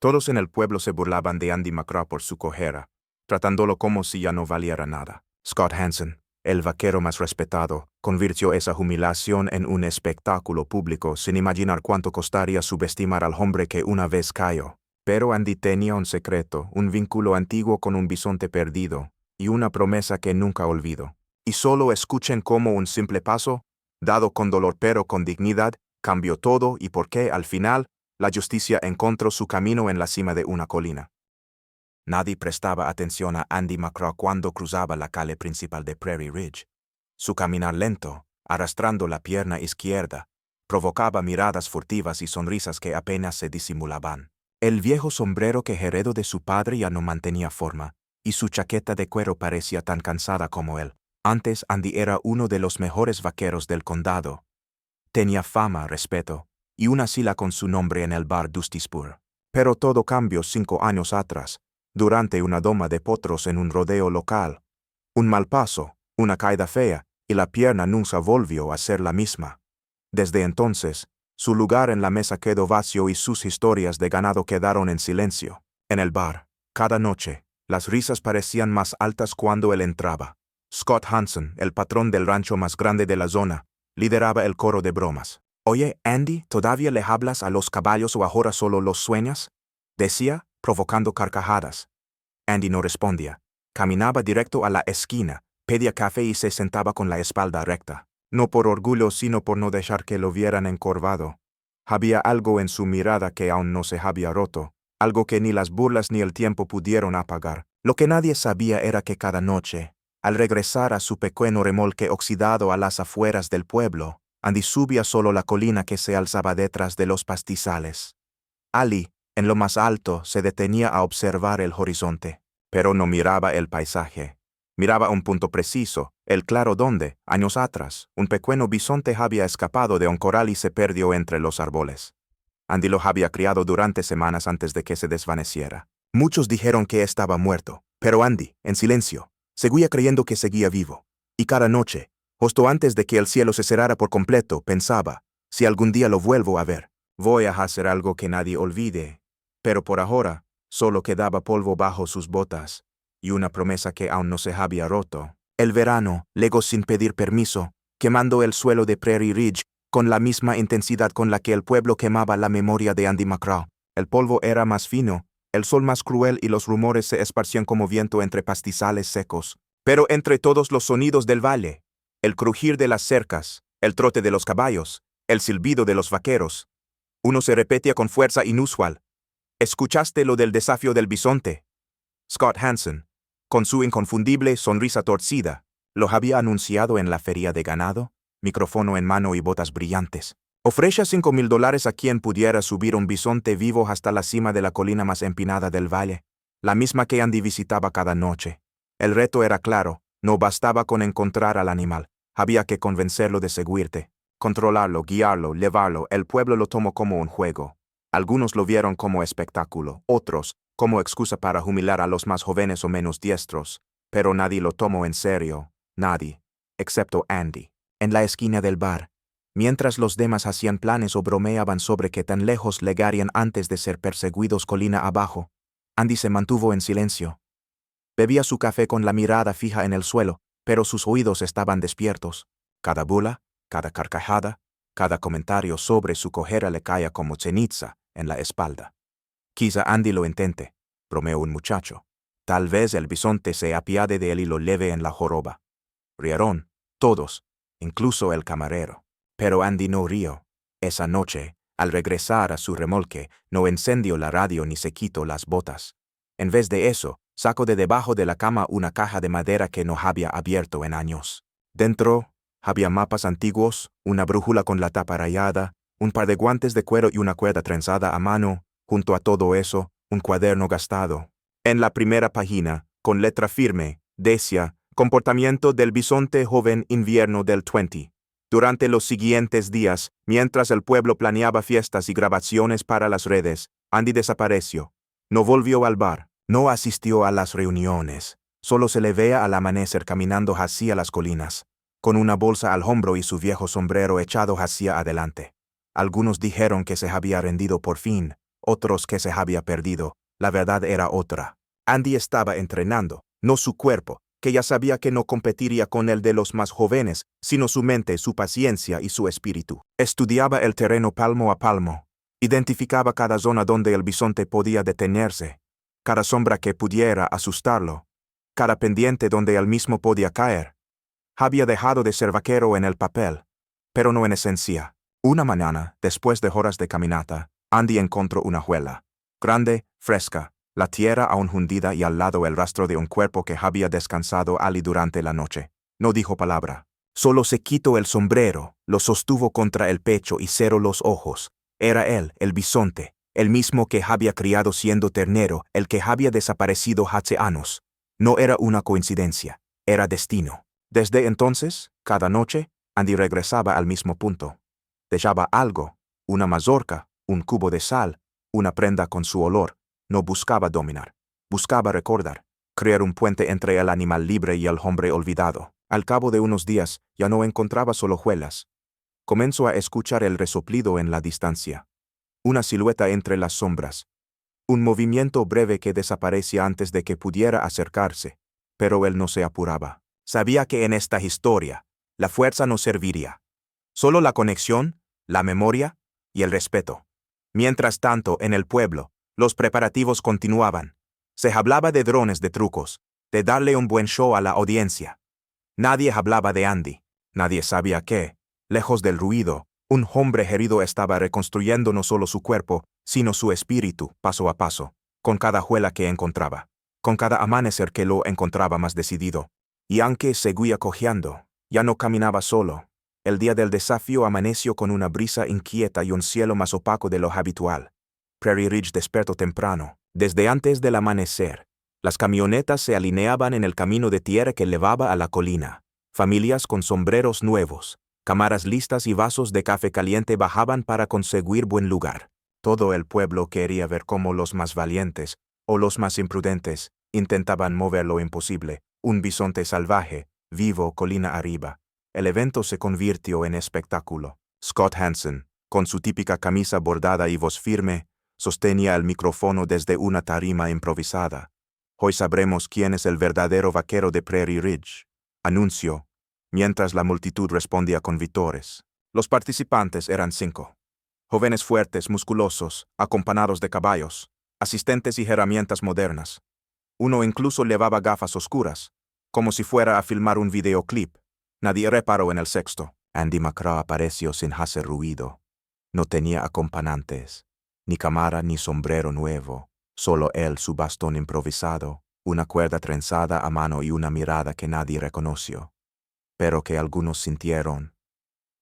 Todos en el pueblo se burlaban de Andy McGraw por su cojera, tratándolo como si ya no valiera nada. Scott Hansen, el vaquero más respetado, convirtió esa humillación en un espectáculo público sin imaginar cuánto costaría subestimar al hombre que una vez cayó. Pero Andy tenía un secreto, un vínculo antiguo con un bisonte perdido, y una promesa que nunca olvidó. Y solo escuchen cómo un simple paso, dado con dolor pero con dignidad, cambió todo y por qué, al final, la justicia encontró su camino en la cima de una colina. Nadie prestaba atención a Andy McGraw cuando cruzaba la calle principal de Prairie Ridge. Su caminar lento, arrastrando la pierna izquierda, provocaba miradas furtivas y sonrisas que apenas se disimulaban. El viejo sombrero que heredó de su padre ya no mantenía forma, y su chaqueta de cuero parecía tan cansada como él. Antes Andy era uno de los mejores vaqueros del condado. Tenía fama, respeto, y una sila con su nombre en el bar Dusty Spur. Pero todo cambió 5 años atrás, durante una doma de potros en un rodeo local. Un mal paso, una caída fea, y la pierna nunca volvió a ser la misma. Desde entonces, su lugar en la mesa quedó vacío y sus historias de ganado quedaron en silencio. En el bar, cada noche, las risas parecían más altas cuando él entraba. Scott Hansen, el patrón del rancho más grande de la zona, lideraba el coro de bromas. «Oye, Andy, ¿todavía le hablas a los caballos o ahora solo los sueñas?», decía, provocando carcajadas. Andy no respondía. Caminaba directo a la esquina, pedía café y se sentaba con la espalda recta. No por orgullo, sino por no dejar que lo vieran encorvado. Había algo en su mirada que aún no se había roto, algo que ni las burlas ni el tiempo pudieron apagar. Lo que nadie sabía era que cada noche, al regresar a su pequeño remolque oxidado a las afueras del pueblo, Andy subía solo la colina que se alzaba detrás de los pastizales. Ali, en lo más alto, se detenía a observar el horizonte, pero no miraba el paisaje. Miraba un punto preciso, el claro donde, años atrás, un pequeño bisonte había escapado de un corral y se perdió entre los árboles. Andy lo había criado durante semanas antes de que se desvaneciera. Muchos dijeron que estaba muerto, pero Andy, en silencio, seguía creyendo que seguía vivo. Y cada noche, justo antes de que el cielo se cerrara por completo, pensaba, si algún día lo vuelvo a ver, voy a hacer algo que nadie olvide. Pero por ahora, solo quedaba polvo bajo sus botas, y una promesa que aún no se había roto. El verano llegó sin pedir permiso, quemando el suelo de Prairie Ridge con la misma intensidad con la que el pueblo quemaba la memoria de Andy McGraw. El polvo era más fino, el sol más cruel y los rumores se esparcían como viento entre pastizales secos. Pero entre todos los sonidos del valle, el crujir de las cercas, el trote de los caballos, el silbido de los vaqueros, uno se repetía con fuerza inusual. ¿Escuchaste lo del desafío del bisonte? Scott Hansen, con su inconfundible sonrisa torcida, lo había anunciado en la feria de ganado, micrófono en mano y botas brillantes. Ofrece $5,000 a quien pudiera subir un bisonte vivo hasta la cima de la colina más empinada del valle, la misma que Andy visitaba cada noche. El reto era claro, no bastaba con encontrar al animal, había que convencerlo de seguirte, controlarlo, guiarlo, llevarlo. El pueblo lo tomó como un juego. Algunos lo vieron como espectáculo, otros como excusa para humillar a los más jóvenes o menos diestros, pero nadie lo tomó en serio, nadie, excepto Andy. En la esquina del bar, mientras los demás hacían planes o bromeaban sobre qué tan lejos llegarían antes de ser perseguidos colina abajo, Andy se mantuvo en silencio. Bebía su café con la mirada fija en el suelo, pero sus oídos estaban despiertos. Cada burla, cada carcajada, cada comentario sobre su cojera le caía como ceniza en la espalda. Quizá Andy lo intente, bromeó un muchacho. Tal vez el bisonte se apiade de él y lo lleve en la joroba. Rieron, todos, incluso el camarero. Pero Andy no rió. Esa noche, al regresar a su remolque, no encendió la radio ni se quitó las botas. En vez de eso, sacó de debajo de la cama una caja de madera que no había abierto en años. Dentro, había mapas antiguos, una brújula con la tapa rayada, un par de guantes de cuero y una cuerda trenzada a mano. Junto a todo eso, un cuaderno gastado. En la primera página, con letra firme, decía, comportamiento del bisonte joven invierno del 20. Durante los siguientes días, mientras el pueblo planeaba fiestas y grabaciones para las redes, Andy desapareció. No volvió al bar, no asistió a las reuniones. Solo se le veía al amanecer caminando hacia las colinas, con una bolsa al hombro y su viejo sombrero echado hacia adelante. Algunos dijeron que se había rendido por fin, otros que se había perdido. La verdad era otra. Andy estaba entrenando, no su cuerpo, que ya sabía que no competiría con el de los más jóvenes, sino su mente, su paciencia y su espíritu. Estudiaba el terreno palmo a palmo. Identificaba cada zona donde el bisonte podía detenerse, cada sombra que pudiera asustarlo, cada pendiente donde él mismo podía caer. Había dejado de ser vaquero en el papel, pero no en esencia. Una mañana, después de horas de caminata, Andy encontró una huela. Grande, fresca, la tierra aún hundida y al lado el rastro de un cuerpo que había descansado allí durante la noche. No dijo palabra. Solo se quitó el sombrero, lo sostuvo contra el pecho y cerró los ojos. Era él, el bisonte, el mismo que había criado siendo ternero, el que había desaparecido hace años. No era una coincidencia, era destino. Desde entonces, cada noche, Andy regresaba al mismo punto. Dejaba algo, una mazorca, un cubo de sal, una prenda con su olor. No buscaba dominar, buscaba recordar, crear un puente entre el animal libre y el hombre olvidado. Al cabo de unos días, ya no encontraba solo hojuelas. Comenzó a escuchar el resoplido en la distancia. Una silueta entre las sombras. Un movimiento breve que desaparecía antes de que pudiera acercarse, pero él no se apuraba. Sabía que en esta historia, la fuerza no serviría. Solo la conexión, la memoria y el respeto. Mientras tanto, en el pueblo, los preparativos continuaban. Se hablaba de drones de trucos, de darle un buen show a la audiencia. Nadie hablaba de Andy. Nadie sabía que, lejos del ruido, un hombre herido estaba reconstruyendo no solo su cuerpo, sino su espíritu, paso a paso, con cada huela que encontraba, con cada amanecer que lo encontraba más decidido. Y aunque seguía cojeando, ya no caminaba solo. El día del desafío amaneció con una brisa inquieta y un cielo más opaco de lo habitual. Prairie Ridge despertó temprano. Desde antes del amanecer, las camionetas se alineaban en el camino de tierra que llevaba a la colina. Familias con sombreros nuevos, cámaras listas y vasos de café caliente bajaban para conseguir buen lugar. Todo el pueblo quería ver cómo los más valientes, o los más imprudentes, intentaban mover lo imposible. Un bisonte salvaje, vivo colina arriba. El evento se convirtió en espectáculo. Scott Hansen, con su típica camisa bordada y voz firme, sostenía el micrófono desde una tarima improvisada. Hoy sabremos quién es el verdadero vaquero de Prairie Ridge, anunció, mientras la multitud respondía con vítores. Los participantes eran 5. Jóvenes fuertes, musculosos, acompañados de caballos, asistentes y herramientas modernas. Uno incluso llevaba gafas oscuras, como si fuera a filmar un videoclip. Nadie reparó en el sexto. Andy McCraw apareció sin hacer ruido. No tenía acompañantes, ni cámara ni sombrero nuevo, solo él, su bastón improvisado, una cuerda trenzada a mano y una mirada que nadie reconoció, pero que algunos sintieron.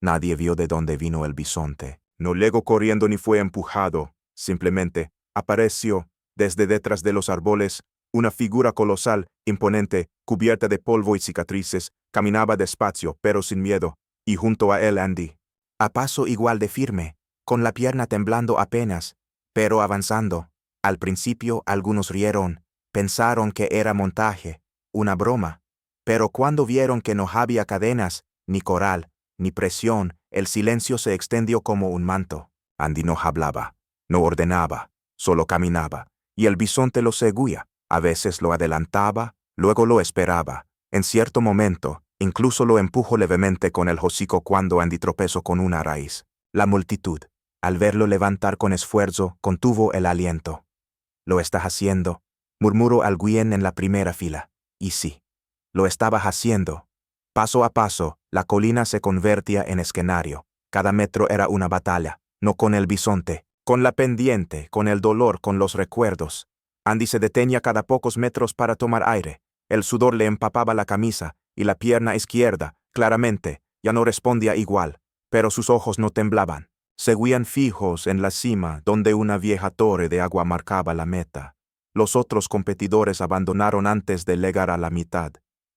Nadie vio de dónde vino el bisonte. No llegó corriendo ni fue empujado, simplemente apareció, desde detrás de los árboles, una figura colosal, imponente, cubierta de polvo y cicatrices, caminaba despacio, pero sin miedo, y junto a él Andy. A paso igual de firme, con la pierna temblando apenas, pero avanzando. Al principio algunos rieron, pensaron que era montaje, una broma, pero cuando vieron que no había cadenas, ni coral, ni presión, el silencio se extendió como un manto. Andy no hablaba, no ordenaba, solo caminaba, y el bisonte lo seguía. A veces lo adelantaba, luego lo esperaba. En cierto momento, incluso lo empujó levemente con el hocico cuando Andy tropezó con una raíz. La multitud, al verlo levantar con esfuerzo, contuvo el aliento. «Lo estás haciendo», murmuró alguien en la primera fila. Y sí, lo estaba haciendo. Paso a paso, la colina se convertía en escenario. Cada metro era una batalla, no con el bisonte, con la pendiente, con el dolor, con los recuerdos. Andy se detenía cada pocos metros para tomar aire. El sudor le empapaba la camisa, y la pierna izquierda, claramente, ya no respondía igual, pero sus ojos no temblaban. Seguían fijos en la cima, donde una vieja torre de agua marcaba la meta. Los otros competidores abandonaron antes de llegar a la mitad.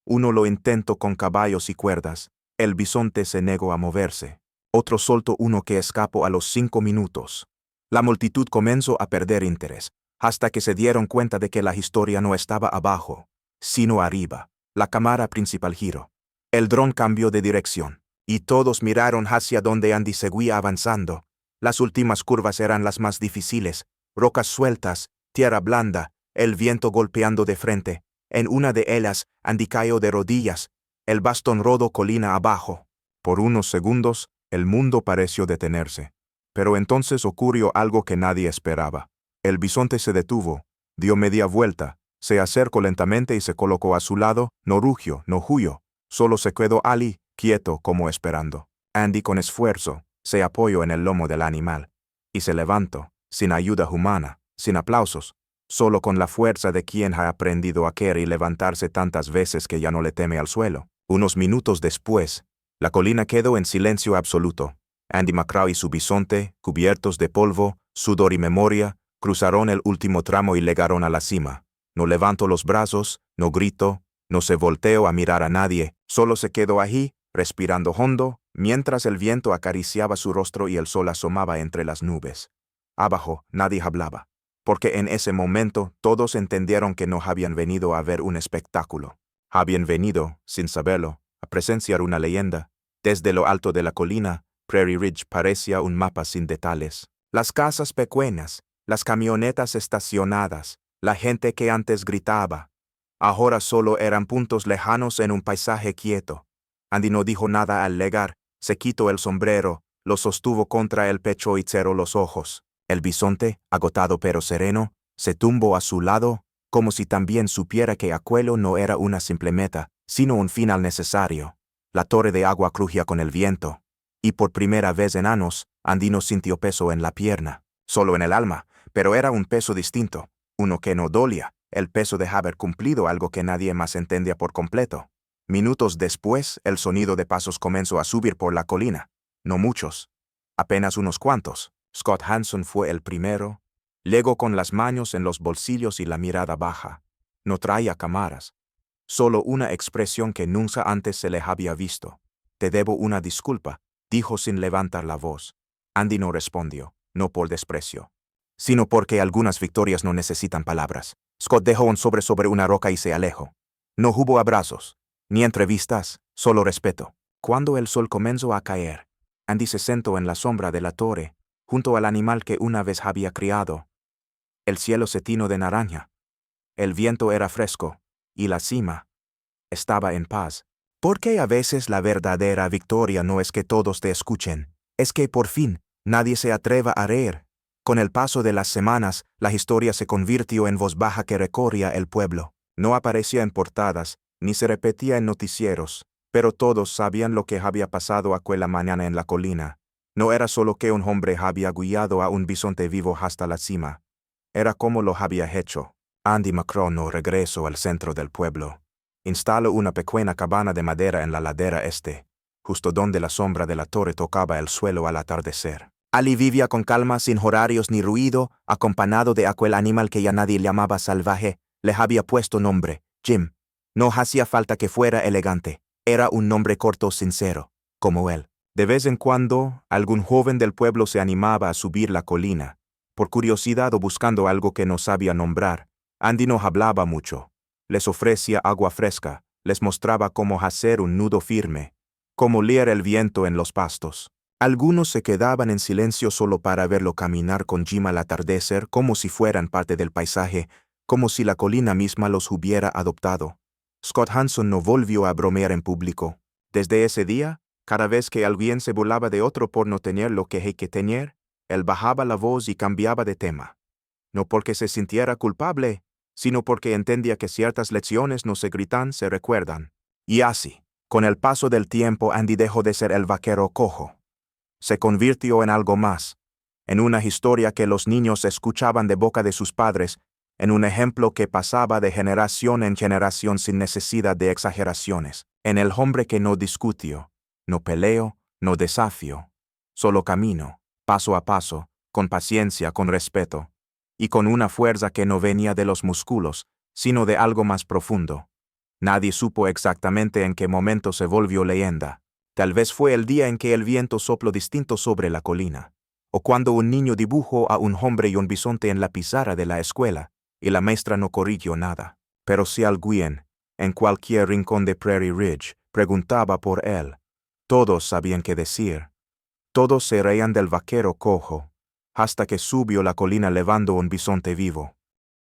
Uno lo intentó con caballos y cuerdas. El bisonte se negó a moverse. Otro soltó uno que escapó a los 5 minutos. La multitud comenzó a perder interés, hasta que se dieron cuenta de que la historia no estaba abajo, sino arriba. La cámara principal giró. El dron cambió de dirección, y todos miraron hacia donde Andy seguía avanzando. Las últimas curvas eran las más difíciles, rocas sueltas, tierra blanda, el viento golpeando de frente. En una de ellas, Andy cayó de rodillas, el bastón rodó colina abajo. Por unos segundos, el mundo pareció detenerse. Pero entonces ocurrió algo que nadie esperaba. El bisonte se detuvo, dio media vuelta, se acercó lentamente y se colocó a su lado, no rugió, no huyó, solo se quedó allí, quieto como esperando. Andy con esfuerzo se apoyó en el lomo del animal, y se levantó, sin ayuda humana, sin aplausos, solo con la fuerza de quien ha aprendido a caer y levantarse tantas veces que ya no le teme al suelo. Unos minutos después, la colina quedó en silencio absoluto. Andy McCraw y su bisonte, cubiertos de polvo, sudor y memoria, cruzaron el último tramo y llegaron a la cima. No levantó los brazos, no gritó, no se volteó a mirar a nadie, solo se quedó allí, respirando hondo, mientras el viento acariciaba su rostro y el sol asomaba entre las nubes. Abajo nadie hablaba, porque en ese momento todos entendieron que no habían venido a ver un espectáculo. Habían venido, sin saberlo, a presenciar una leyenda. Desde lo alto de la colina, Prairie Ridge parecía un mapa sin detalles. Las casas pequeñas, las camionetas estacionadas, la gente que antes gritaba, ahora solo eran puntos lejanos en un paisaje quieto. Andy no dijo nada al llegar, se quitó el sombrero, lo sostuvo contra el pecho y cerró los ojos. El bisonte, agotado pero sereno, se tumbó a su lado, como si también supiera que aquello no era una simple meta, sino un final necesario. La torre de agua crujía con el viento, y por primera vez en años, Andy no sintió peso en la pierna, solo en el alma, pero era un peso distinto, uno que no dolía, el peso de haber cumplido algo que nadie más entendía por completo. Minutos después, el sonido de pasos comenzó a subir por la colina. No muchos, apenas unos cuantos. Scott Hanson fue el primero. Llegó con las manos en los bolsillos y la mirada baja. No traía cámaras. Solo una expresión que nunca antes se le había visto. «Te debo una disculpa», dijo sin levantar la voz. Andy no respondió, no por desprecio, sino porque algunas victorias no necesitan palabras. Scott dejó un sobre una roca y se alejó. No hubo abrazos, ni entrevistas, solo respeto. Cuando el sol comenzó a caer, Andy se sentó en la sombra de la torre, junto al animal que una vez había criado. El cielo se tinó de naranja. El viento era fresco, y la cima estaba en paz. Porque a veces la verdadera victoria no es que todos te escuchen, es que por fin nadie se atreva a reír. Con el paso de las semanas, la historia se convirtió en voz baja que recorría el pueblo. No aparecía en portadas, ni se repetía en noticieros, pero todos sabían lo que había pasado aquella mañana en la colina. No era solo que un hombre había guiado a un bisonte vivo hasta la cima. Era como lo había hecho. Andy McCraw no regresó al centro del pueblo. Instaló una pequeña cabana de madera en la ladera este, justo donde la sombra de la torre tocaba el suelo al atardecer. Allí vivía con calma, sin horarios ni ruido, acompañado de aquel animal que ya nadie llamaba salvaje. Le había puesto nombre, Jim. No hacía falta que fuera elegante. Era un nombre corto, sincero, como él. De vez en cuando, algún joven del pueblo se animaba a subir la colina, por curiosidad o buscando algo que no sabía nombrar. Andy no hablaba mucho. Les ofrecía agua fresca, les mostraba cómo hacer un nudo firme, cómo liar el viento en los pastos. Algunos se quedaban en silencio solo para verlo caminar con Jim al atardecer, como si fueran parte del paisaje, como si la colina misma los hubiera adoptado. Scott Hanson no volvió a bromear en público. Desde ese día, cada vez que alguien se burlaba de otro por no tener lo que hay que tener, él bajaba la voz y cambiaba de tema. No porque se sintiera culpable, sino porque entendía que ciertas lecciones no se gritan, se recuerdan. Y así, con el paso del tiempo, Andy dejó de ser el vaquero cojo. Se convirtió en algo más, en una historia que los niños escuchaban de boca de sus padres, en un ejemplo que pasaba de generación en generación sin necesidad de exageraciones, en el hombre que no discutió, no peleó, no desafío, solo camino, paso a paso, con paciencia, con respeto, y con una fuerza que no venía de los músculos, sino de algo más profundo. Nadie supo exactamente en qué momento se volvió leyenda. Tal vez fue el día en que el viento sopló distinto sobre la colina, o cuando un niño dibujó a un hombre y un bisonte en la pizarra de la escuela, y la maestra no corrigió nada. Pero si alguien, en cualquier rincón de Prairie Ridge, preguntaba por él, todos sabían qué decir. Todos se reían del vaquero cojo, hasta que subió la colina levando un bisonte vivo.